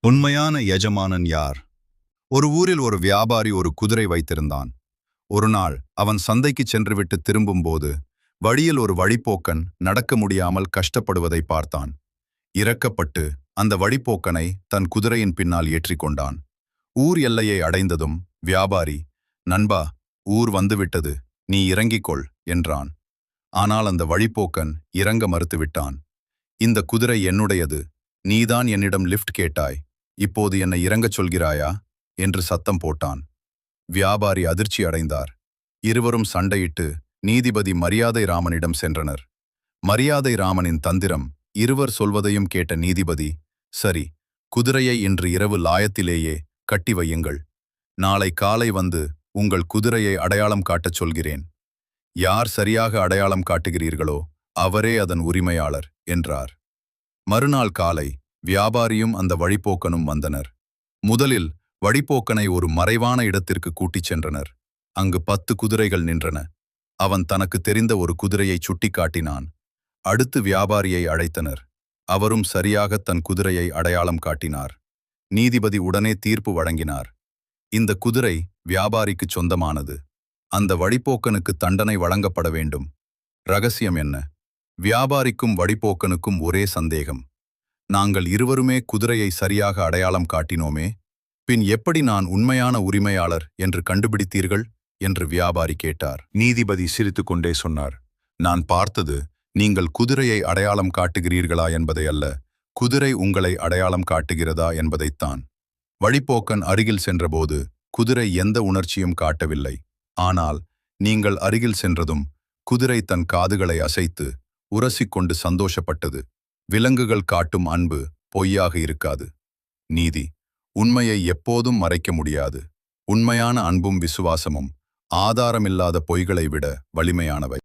உண்மையான எஜமானன் யார்? ஒரு ஊரில் ஒரு வியாபாரி ஒரு குதிரை வைத்திருந்தான். ஒரு நாள் அவன் சந்தைக்கு சென்றுவிட்டு திரும்பும்போது வழியில் ஒரு வழிப்போக்கன் நடக்க முடியாமல் கஷ்டப்படுவதை பார்த்தான். இரக்கப்பட்டு அந்த வழிப்போக்கனை தன் குதிரையின் பின்னால் ஏற்றிக்கொண்டான். ஊர் எல்லையை அடைந்ததும் வியாபாரி, "நண்பா, ஊர் வந்துவிட்டது, நீ இறங்கிக்கொள்" என்றான். ஆனால் அந்த வழிப்போக்கன் இறங்க மறுத்துவிட்டான். "இந்த குதிரை என்னுடையது, நீதான் என்னிடம் லிஃப்ட் கேட்டாய், இப்போது என்னை இறங்கச் சொல்கிறாயா?" என்று சத்தம் போட்டான். வியாபாரி அதிர்ச்சி அடைந்தார். இருவரும் சண்டையிட்டு நீதிபதி மரியாதை ராமனிடம் சென்றனர். மரியாதை ராமனின் தந்திரம் இருவர் சொல்வதையும் கேட்ட நீதிபதி, "சரி, குதிரையை இன்று இரவு லாயத்திலேயே கட்டி வையுங்கள். நாளை காலை வந்து உங்கள் குதிரையை அடையாளம் காட்டச் சொல்கிறேன். யார் சரியாக அடையாளம் காட்டுகிறீர்களோ அவரே அதன் உரிமையாளர்" என்றார். மறுநாள் காலை வியாபாரியும் அந்த வழிப்போக்கனும் வந்தனர். முதலில் வழிப்போக்கனை ஒரு மறைவான இடத்திற்கு கூட்டிச் சென்றனர். அங்கு 10 குதிரைகள் நின்றன. அவன் தனக்கு தெரிந்த ஒரு குதிரையை சுட்டிக்காட்டினான். அடுத்து வியாபாரியை அழைத்தனர். அவரும் சரியாக தன் குதிரையை அடையாளம் காட்டினார். நீதிபதி உடனே தீர்ப்பு வழங்கினார். இந்த குதிரை வியாபாரிக்கு சொந்தமானது. அந்த வழிப்போக்கனுக்கு தண்டனை வழங்கப்பட வேண்டும். ரகசியம் என்ன? வியாபாரிக்கும் வழிப்போக்கனுக்கும் ஒரே சந்தேகம். நாங்கள் இருவருமே குதிரையை சரியாக அடையாளம் காட்டினோமே, பின் எப்படி நான் உண்மையான உரிமையாளர் என்று கண்டுபிடித்தீர்கள் என்று வியாபாரி கேட்டார். நீதிபதி சிரித்துக்கொண்டே சொன்னார், "நான் பார்த்தது நீங்கள் குதிரையை அடையாளம் காட்டுகிறீர்களா என்பதை அல்ல, குதிரை உங்களை அடையாளம் காட்டுகிறதா என்பதைத்தான்." வழிப்போக்கன் அருகில் சென்றபோது குதிரை எந்த உணர்ச்சியும் காட்டவில்லை. ஆனால் நீங்கள் அருகில் சென்றதும் குதிரை தன் காதுகளை அசைத்து உரசிக்கொண்டு சந்தோஷப்பட்டது. விலங்குகள் காட்டும் அன்பு பொய்யாக இருக்காது. நீதி, உண்மையை எப்போதும் மறைக்க முடியாது. உண்மையான அன்பும் விசுவாசமும் ஆதாரமில்லாத பொய்களை விட வலிமையானவை.